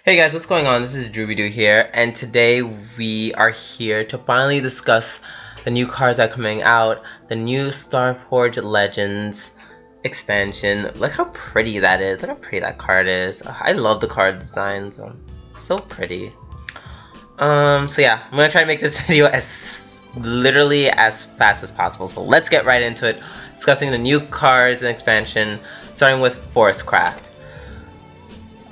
Hey guys, what's going on? This is Drooby-Doo here, and today we are here to finally discuss the new cards that are coming out, the new Starforged Legends expansion. Look how pretty that is. Look how pretty that card is. I love the card designs. So pretty. So yeah, I'm gonna try to make this video literally as fast as possible. So let's get right into it, discussing the new cards and expansion, starting with Forestcraft.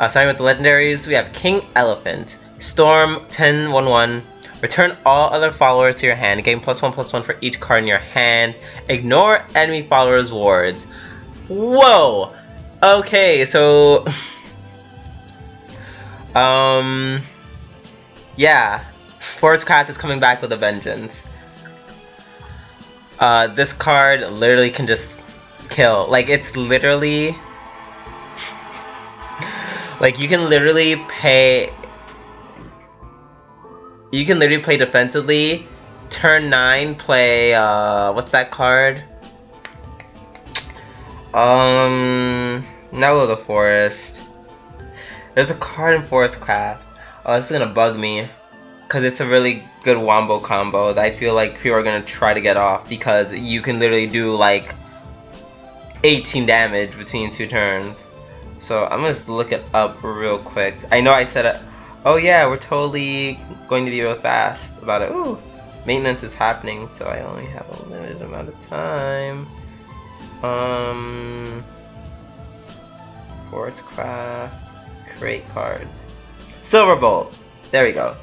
Starting with the legendaries, we have King Elephant, Storm 10/11, return all other followers to your hand, gain +1/+1 for each card in your hand, ignore enemy followers' wards. Whoa! Okay, so yeah, Forestcraft is coming back with a vengeance. This card literally can just kill. Like, it's literally like you can literally play defensively. Turn 9, play what's that card? Now of the Forest. There's a card in Forestcraft. Oh, this is gonna bug me, because it's a really good wombo combo that I feel like people are gonna try to get off, because you can literally do like 18 damage between 2 turns. So I'm gonna just look it up real quick. I know I said it. Oh yeah, we're totally going to be real fast about it. Ooh, maintenance is happening, so I only have a limited amount of time. Forestcraft, create cards. Silverbolt. There we go.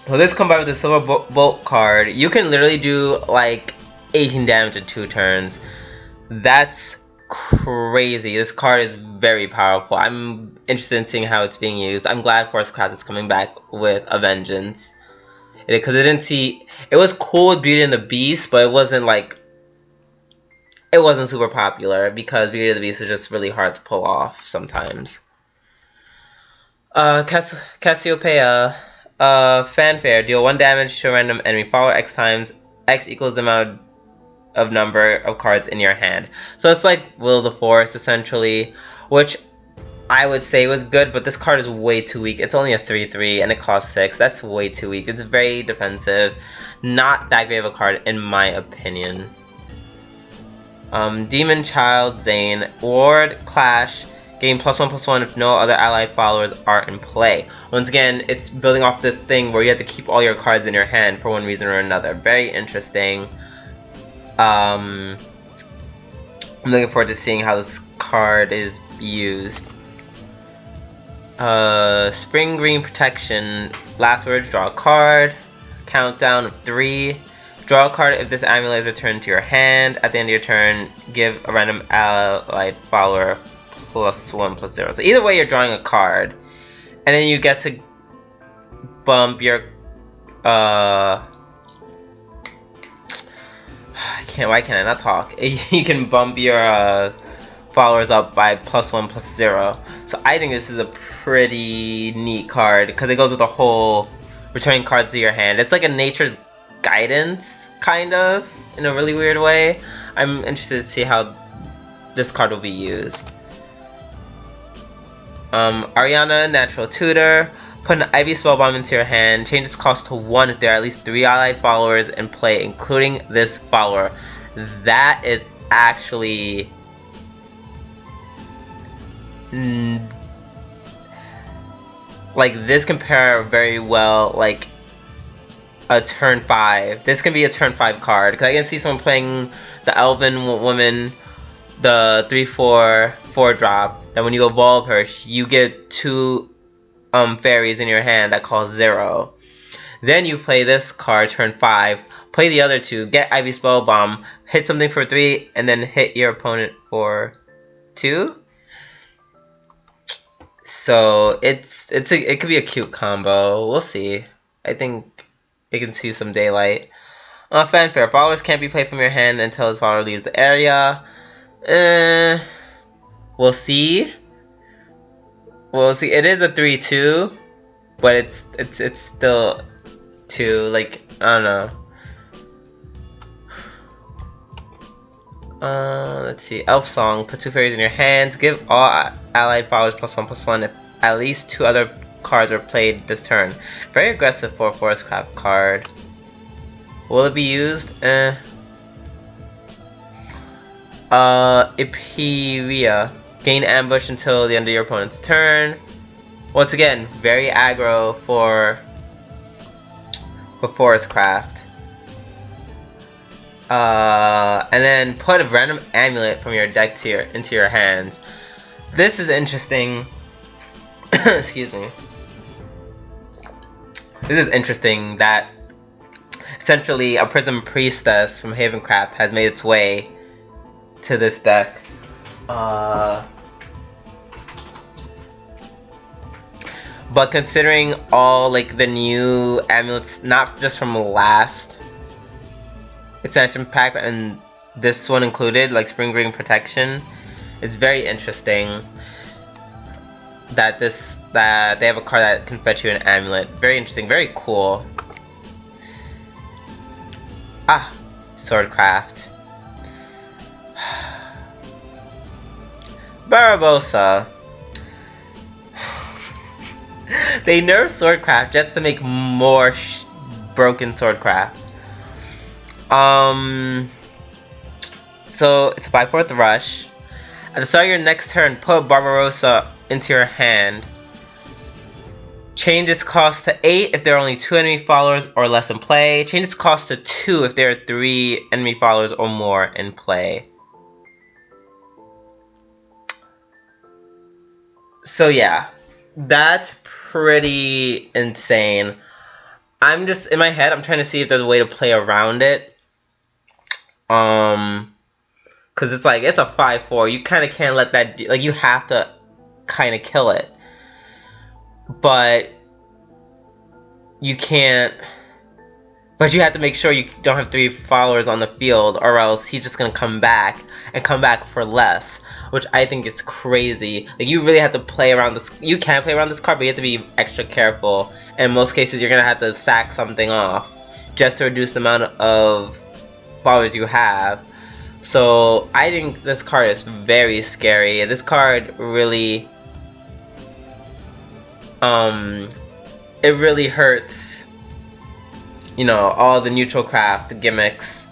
So this combined with the Silverbolt card, you can literally do like 18 damage in 2 turns. That's crazy. This card is very powerful. I'm interested in seeing how it's being used. I'm glad Forestcraft is coming back with a vengeance, because it was cool with Beauty and the Beast, but it wasn't super popular, because Beauty and the Beast is just really hard to pull off sometimes. Cassiopeia, Fanfare, deal 1 damage to a random enemy follower X times. X equals the amount of number of cards in your hand. So it's like Will of the Forest essentially, which I would say was good, but this card is way too weak. It's only a 3/3 and it costs 6. That's way too weak. It's very defensive. Not that great of a card in my opinion. Demon Child, Zane, Ward, Clash, gain +1/+1 if no other allied followers are in play. Once again, it's building off this thing where you have to keep all your cards in your hand for one reason or another. Very interesting. I'm looking forward to seeing how this card is used. Spring Green Protection. Last words, draw a card. Countdown of 3. Draw a card if this amulet is returned to your hand. At the end of your turn, give a random allied follower +1/+0. So either way, you're drawing a card, and then you get to bump your why can't I not talk? You can bump your followers up by +1/+0. So I think this is a pretty neat card, because it goes with the whole returning cards to your hand. It's like a nature's guidance, kind of, in a really weird way. I'm interested to see how this card will be used. Ariana, Natural Tutor. Put an Ivy Spellbomb into your hand. Change its cost to 1 if there are at least 3 allied followers in play, including this follower. That is actually like, this can pair very well like a turn 5. This can be a turn 5 card, because I can see someone playing the Elven Woman, the 3/4 4-drop. That when you evolve her, you get 2 fairies in your hand that cost 0. Then you play this card turn 5, play the other 2, get Ivy Spellbomb, hit something for 3, and then hit your opponent for 2. So it could be a cute combo. We'll see. I think it can see some daylight. Fanfare. Followers can't be played from your hand until his follower leaves the area. We'll see. We'll see. It is a 3/2, but it's still 2. Like, I don't know. Let's see. Elf Song. Put 2 fairies in your hands. Give all allied followers +1/+1 if at least 2 other cards were played this turn. Very aggressive for a Forest Craft card. Will it be used? Iperia. Gain ambush until the end of your opponent's turn. Once again, very aggro for Forest Craft. And then put a random amulet from your deck into your hands. This is interesting. Excuse me. This is interesting that essentially a Prism Priestess from Havencraft has made its way to this deck. But considering all like the new amulets, not just from last expansion pack and this one included, like Spring Ring Protection, it's very interesting that they have a card that can fetch you an amulet. Very interesting, very cool. Swordcraft. Barbossa. They nerfed Swordcraft just to make more broken Swordcraft. So it's a 5/4 rush. At the start of your next turn, put Barbarossa into your hand. Change its cost to 8 if there are only 2 enemy followers or less in play. Change its cost to 2 if there are 3 enemy followers or more in play. So yeah, that's pretty insane. I'm just, in my head, I'm trying to see if there's a way to play around it. Cause it's like, it's a 5/4, you kinda can't let that, like you have to kinda kill it. But you can't, but you have to make sure you don't have 3 followers on the field, or else he's just gonna come back and come back for less, which I think is crazy. Like you really have to play around this. You can play around this card, but you have to be extra careful. And in most cases, you're gonna have to sack something off just to reduce the amount of followers you have. So I think this card is very scary. This card really, it really hurts, you know, all the neutral craft gimmicks,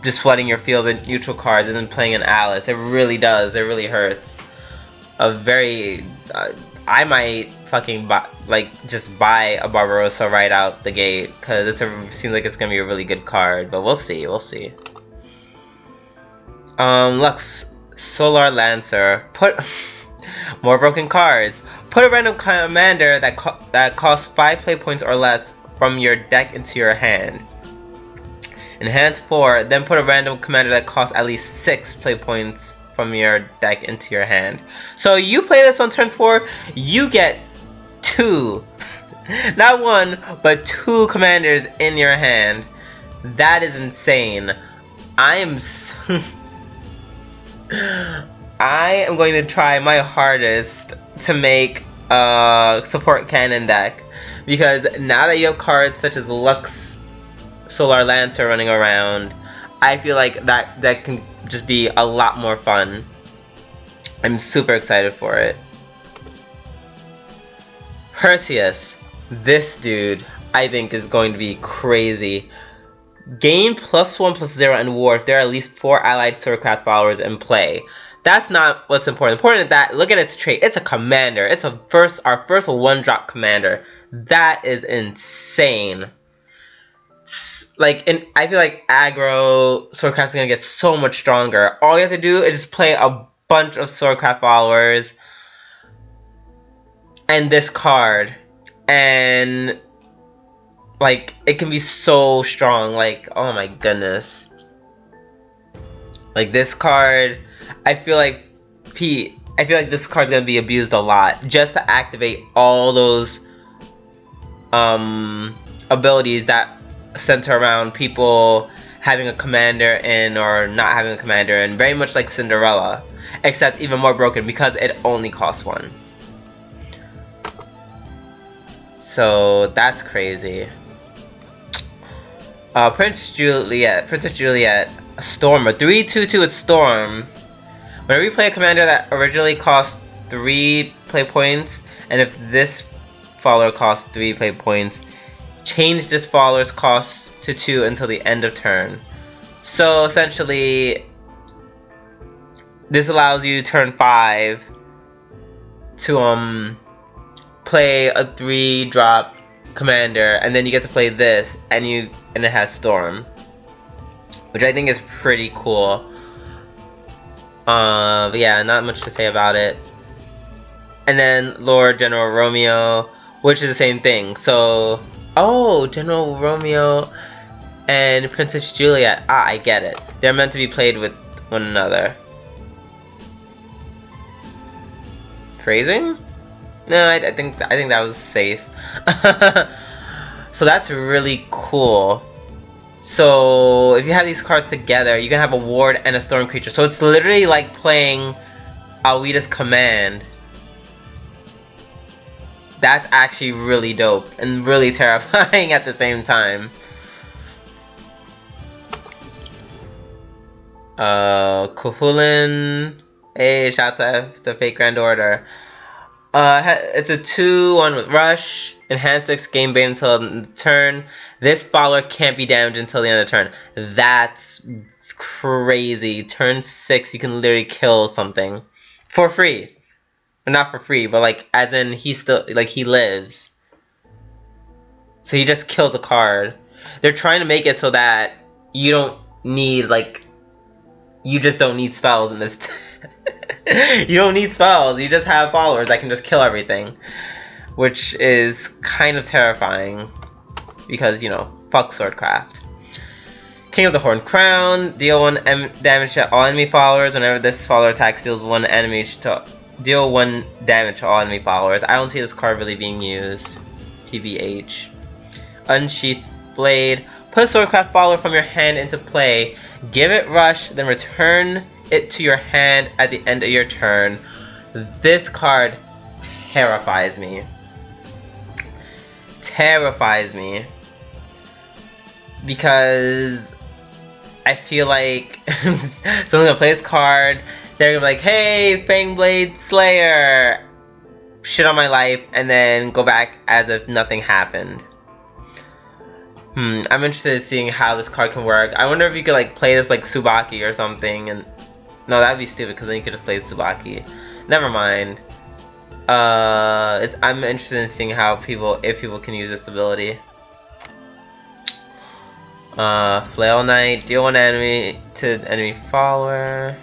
just flooding your field with neutral cards and then playing an Alice. It really does. It really hurts. I might fucking just buy a Barbarossa right out the gate, because it seems like it's gonna be a really good card. But we'll see. We'll see. Lux, Solar Lancer. Put more broken cards. Put a random commander that costs 5 play points or less from your deck into your hand. Enhance 4, then put a random commander that costs at least 6 play points from your deck into your hand. So you play this on turn 4, you get 2, not 1, but 2 commanders in your hand. That is insane. I am going to try my hardest to make a support cannon deck, because now that you have cards such as Lux, Solar Lancer running around, I feel like that can just be a lot more fun. I'm super excited for it. Perseus. This dude, I think, is going to be crazy. Gain +1/+0 in war if there are at least 4 allied Swordcraft followers in play. That's not what's important. Important is that, look at its trait. It's a commander. It's our first 1-drop commander. That is insane. Like, and I feel like aggro Swordcraft is gonna get so much stronger. All you have to do is just play a bunch of Swordcraft followers and this card, and like it can be so strong. Like, oh my goodness. Like this card, I feel like this card's gonna be abused a lot just to activate all those abilities that center around people having a commander in or not having a commander in, very much like Cinderella, except even more broken because it only costs 1. So that's crazy. Princess Juliet, Storm, a 3/2/2 with Storm. Whenever you play a commander that originally cost 3 play points, and if this follower costs 3 play points, change this follower's cost to 2 until the end of turn. So essentially, this allows you turn 5 to play a 3-drop commander, and then you get to play this, and it has Storm, which I think is pretty cool. But yeah, not much to say about it. And then Lord General Romeo, which is the same thing. So, oh, General Romeo and Princess Juliet. Ah, I get it. They're meant to be played with one another. Phrasing? No, I think that was safe. So that's really cool. So if you have these cards together, you can have a ward and a storm creature. So it's literally like playing Alwita's Command. That's actually really dope and really terrifying at the same time. Kuhulin. Hey, shout out to Fake Grand Order. It's a 2/1 with Rush. Enhanced 6 game bait until the turn. This follower can't be damaged until the end of the turn. That's crazy. Turn 6, you can literally kill something for free. Or not for free, but like as in he's still like he lives. So he just kills a card. They're trying to make it so that you don't need you just don't need spells in this. You don't need spells. You just have followers that can just kill everything, which is kind of terrifying because, you know, fuck Swordcraft. King of the Horned Crown. Deal 1 damage to all enemy followers. Whenever this follower attacks, deals 1 enemy to deal 1 damage to all enemy followers. I don't see this card really being used. TBH. Unsheathed Blade. Put a Swordcraft follower from your hand into play. Give it Rush, then return it to your hand at the end of your turn. This card terrifies me. Terrifies me. Because I feel like someone's gonna play this card, they're gonna be like, hey, Fangblade Slayer, shit on my life, and then go back as if nothing happened. I'm interested in seeing how this card can work. I wonder if you could like play this like Tsubaki or something, and no, that'd be stupid because then you could have played Tsubaki. Never mind. I'm interested in seeing how if people can use this ability. Flail Knight, deal 1 enemy to enemy follower.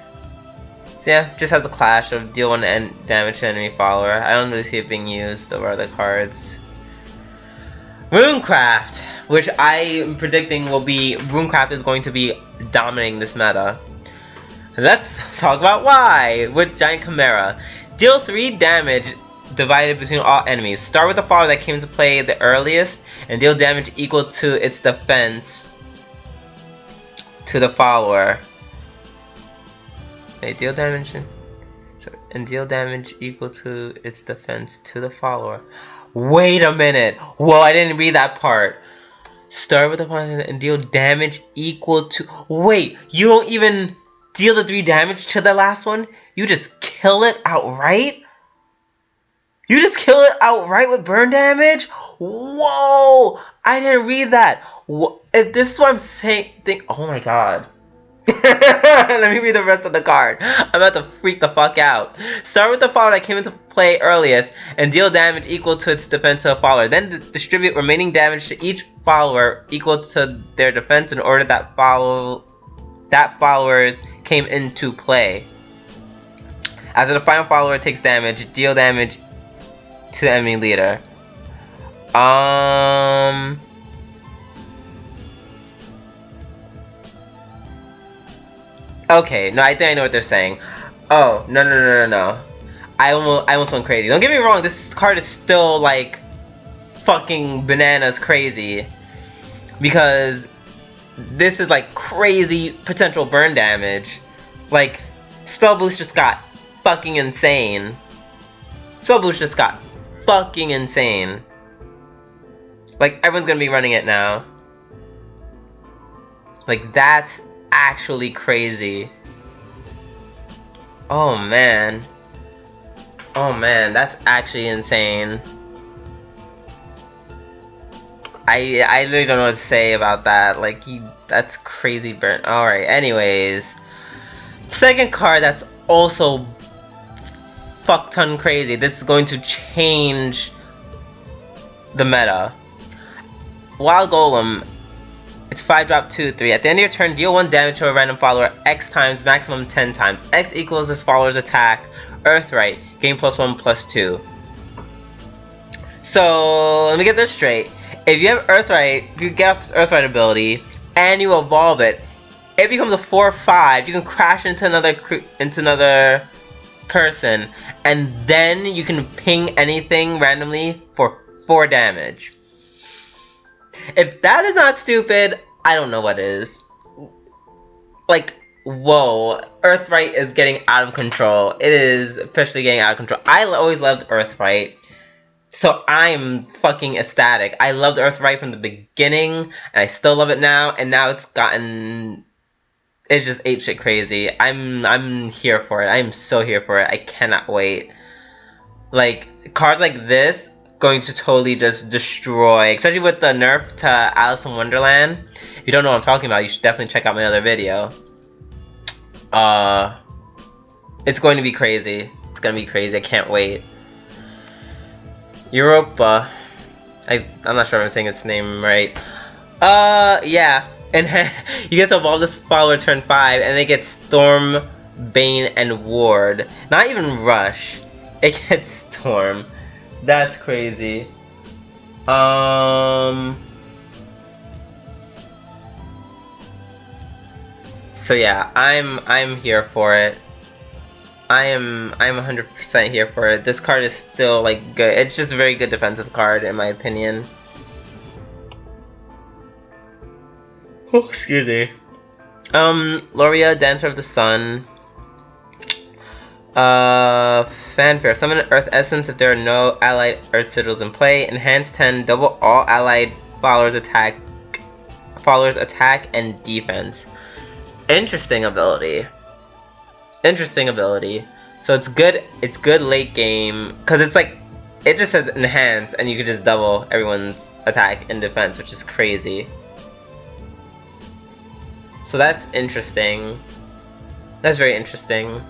So yeah, just has a clash of deal 1 damage to enemy follower. I don't really see it being used over other cards. Runecraft, which I am predicting Runecraft is going to be dominating this meta. Let's talk about why with Giant Chimera. Deal 3 damage divided between all enemies. Start with the follower that came into play the earliest and deal damage equal to its defense to the follower. Okay, deal damage and deal damage equal to its defense to the follower. Wait a minute. Whoa, I didn't read that part. Start with the follower and deal damage equal to. Wait, you don't even deal the 3 damage to the last one? You just kill it outright? You just kill it outright with burn damage? Whoa! I didn't read that. If this is what I'm saying, oh my god. Let me read the rest of the card. I'm about to freak the fuck out. Start with the follower that came into play earliest and deal damage equal to its defense to a follower. Then distribute remaining damage to each follower equal to their defense in order that followers came into play. After the final follower takes damage, deal damage to the enemy leader. Okay, no, I think I know what they're saying. Oh, no. I almost went crazy. Don't get me wrong, this card is still like fucking bananas crazy. Because this is like crazy potential burn damage. Like, Spell Boost just got fucking insane. Spell Boost just got fucking insane. Like, everyone's gonna be running it now. Like, that's actually crazy. Oh man. Oh man, that's actually insane. I literally don't know what to say about that. Like, that's crazy burnt. Alright, anyways. Second card that's also fuck ton crazy. This is going to change the meta. Wild Golem. It's 5 drop 2/3. At the end of your turn, deal 1 damage to a random follower X times, maximum 10 times. X equals this follower's attack. Earthright. Gain +1/+2. So, let me get this straight. If you have Earthright, if you get up this Earthright ability, and you evolve it, it becomes a 4/5. You can crash into another person, and then you can ping anything randomly for 4 damage. If that is not stupid, I don't know what is. Like, whoa, Earthright is getting out of control. It is officially getting out of control. I always loved Earthright, so I'm fucking ecstatic. I loved Earthright from the beginning, and I still love it now, and now it's just apeshit crazy. I'm here for it. I'm so here for it. I cannot wait. Like, cards like this going to totally just destroy, especially with the nerf to Alice in Wonderland. If you don't know what I'm talking about, you should definitely check out my other video. It's going to be crazy. It's gonna be crazy. I can't wait. Europa. I'm not sure if I'm saying its name right. Yeah. And you get to evolve this follower turn 5, and it gets Storm, Bane, and Ward. Not even Rush. It gets Storm. That's crazy. So yeah, I'm here for it. I'm 100% here for it. This card is still like good. It's just a very good defensive card in my opinion. Oh, excuse me. Loria, Dancer of the Sun. Fanfare. Summon an Earth Essence if there are no allied Earth Sigils in play. Enhance 10. Double all allied followers attack and defense. Interesting ability. Interesting ability. So it's good. It's good late game because it's like it just says enhance and you can just double everyone's attack and defense, which is crazy. So that's interesting. That's very interesting.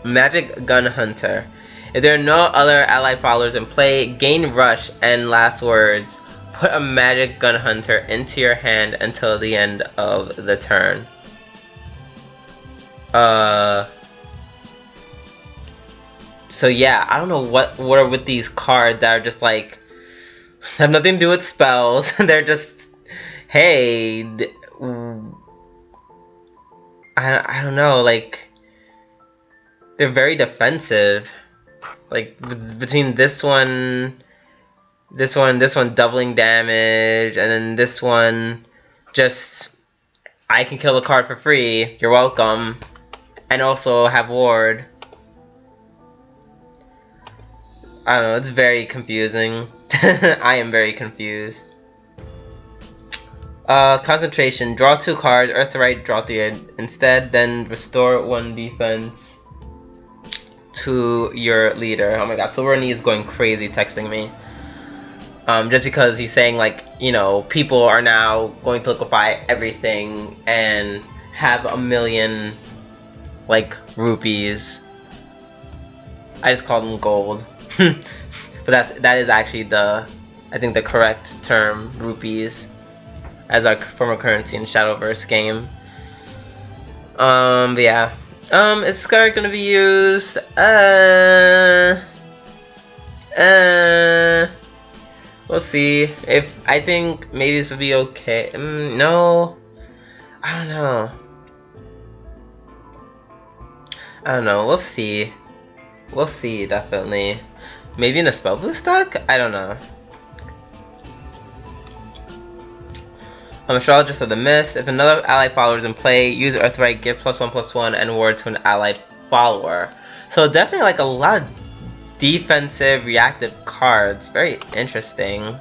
Magic Gun Hunter. If there are no other allied followers in play, gain Rush and last words. Put a Magic Gun Hunter into your hand until the end of the turn. So yeah, I don't know what are with these cards that are just like have nothing to do with spells. They're just, hey, I don't know, like they're very defensive. Like between this one doubling damage, and then this one just I can kill a card for free. You're welcome, and also have ward. I don't know. It's very confusing. I am very confused. Concentration. Draw 2 cards. Earthright. Draw 3 instead. Then restore 1 defense to your leader. Oh my god. Silverknee is going crazy texting me. Just because he's saying like, you know, people are now going to liquefy everything and have 1,000,000 like rupees. I just called them gold. But that is actually I think the correct term, rupees, as our former currency in Shadowverse game. But yeah. Is this card gonna be used? We'll see. I think maybe this would be okay. No. I don't know. We'll see. We'll see, definitely. Maybe in a spell boost deck? I don't know. Astrologist of the Mist. If another allied follower is in play, use Earthright, give +1/+1 and ward to an allied follower. So definitely like a lot of defensive reactive cards. Very interesting.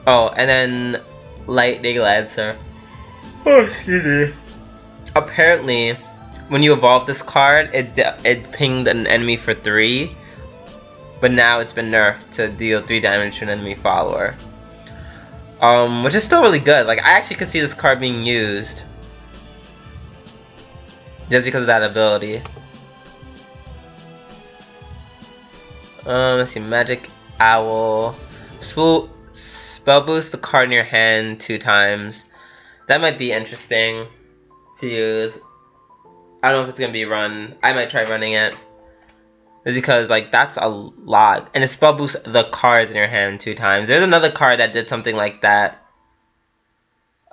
Oh, and then Lightning Lancer. Oh, excuse me. apparently, when you evolve this card, it pinged an enemy for 3, but now it's been nerfed to deal 3 damage to an enemy follower. Which is still really good. Like, I actually could see this card being used just because of that ability. Let's see, Magic Owl. Spell boost the card in your hand 2 times. That might be interesting to use. I don't know if it's gonna be run. I might try running it. Just because, like, that's a lot. And it spell boosts the cards in your hand 2 times. There's another card that did something like that.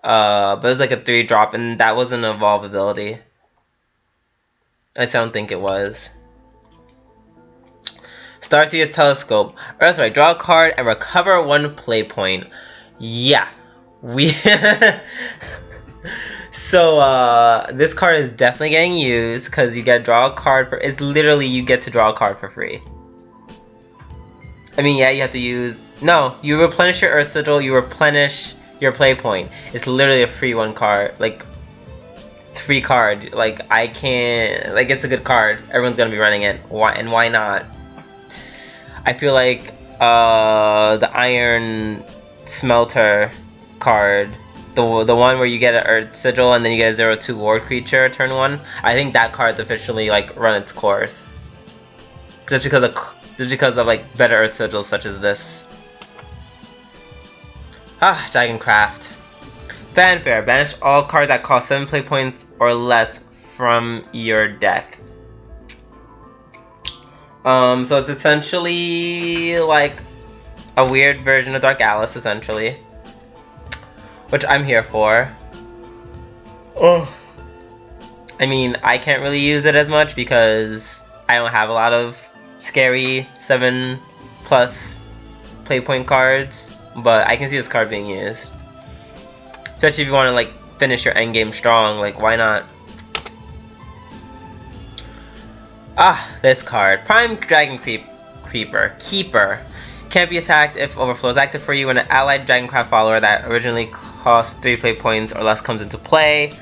But it was like a 3-drop, and that wasn't an evolve ability. I don't think it was. Starseer's Telescope. Earthright, draw a card and recover 1 play point. Yeah. We So this card is definitely getting used because you get to draw a card for, it's literally you get to draw a card for free. I mean, yeah, you have to use, no, you replenish your Earth Sigil, you replenish your play point. It's literally a free 1 card, like, it's a free card. Like, I can't, like, it's a good card. Everyone's gonna be running it. Why, and why not? I feel like the Iron Smelter card, the one where you get an Earth Sigil and then you get a 0/2 Ward creature turn 1, I think that card's officially, like, run its course. Just because of like better Earth Sigils such as this. Dragoncraft. Fanfare. Banish all cards that cost 7 play points or less from your deck. So it's essentially like a weird version of Dark Alice, essentially. Which I'm here for. Oh. I mean, I can't really use it as much because I don't have a lot of scary 7+ playpoint cards, but I can see this card being used. Especially if you want to like finish your endgame strong, like why not? This card. Prime Dragon Keeper. Can't be attacked if Overflow is active for you when an allied Dragoncraft follower that originally cost 3 play points or less comes into play.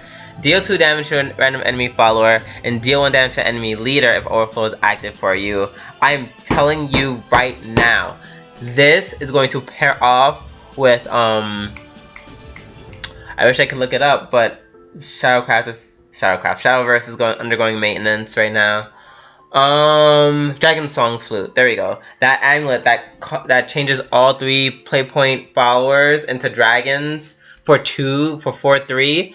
Deal 2 damage to a random enemy follower and deal 1 damage to enemy leader if Overflow is active for you. I am telling you right now, this is going to pair off with I wish I could look it up, but Shadowverse is undergoing maintenance right now. Dragon Song Flute. There we go. That amulet that changes all 3 playpoint followers into dragons for 4/3.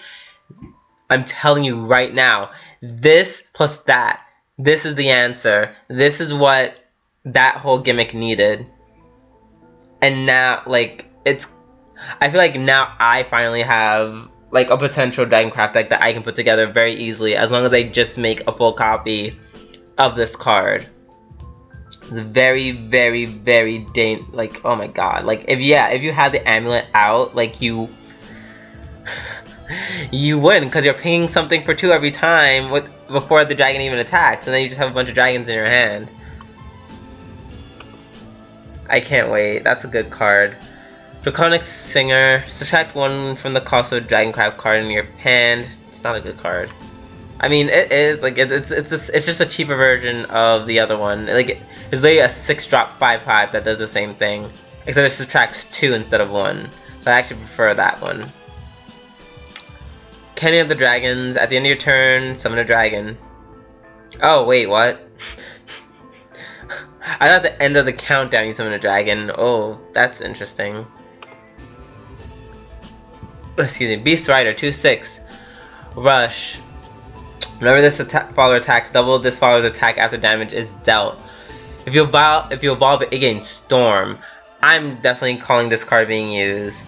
I'm telling you right now, this plus that. This is the answer. This is what that whole gimmick needed. And now, like, I feel like now I finally have like a potential Dragoncraft deck that I can put together very easily as long as I just make a full copy of this card. It's very, very, very like, oh my god. Like, if you had the amulet out, like, you win, because you're paying something for 2 every time before the dragon even attacks, and then you just have a bunch of dragons in your hand. I can't wait. That's a good card. Draconic Singer. Subtract 1 from the cost of a Dragoncraft card in your hand. It's not a good card. I mean, it is, like, it's just a cheaper version of the other one. Like, it's literally a 6-drop 5/5 that does the same thing, except it subtracts 2 instead of 1. So I actually prefer that one. Candy of the Dragons. At the end of your turn, summon a dragon. Oh, wait, what? I thought at the end of the countdown you summon a dragon. Oh, that's interesting. Excuse me. Beast Rider, 2/6. Rush. Whenever this follower attacks, double this follower's attack after damage is dealt. If you evolve it gains Storm. I'm definitely calling this card being used.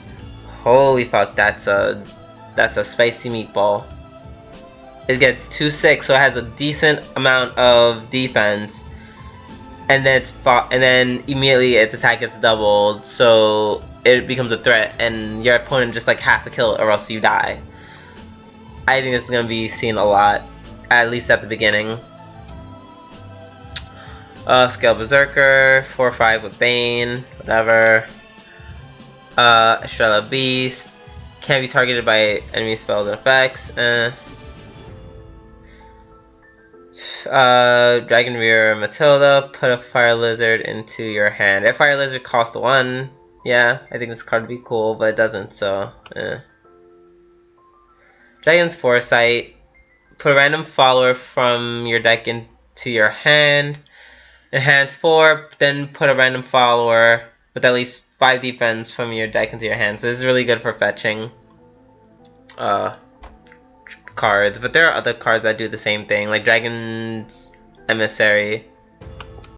Holy fuck, that's a spicy meatball. It gets 2/6, so it has a decent amount of defense, and then immediately its attack gets doubled, so it becomes a threat, and your opponent just like has to kill it or else you die. I think this is gonna be seen a lot, at least at the beginning. Scale Berserker, 4/5 with Bane, whatever. Estrella Beast. Can't be targeted by enemy spells and effects. Dragon Rear Matilda, put a Fire Lizard into your hand. If Fire Lizard costs 1, yeah, I think this card would be cool, but it doesn't, so Dragon's Foresight, put a random follower from your deck into your hand. Enhance 4, then put a random follower with at least 5 defense from your deck into your hand. So this is really good for fetching cards, but there are other cards that do the same thing, like Dragon's Emissary.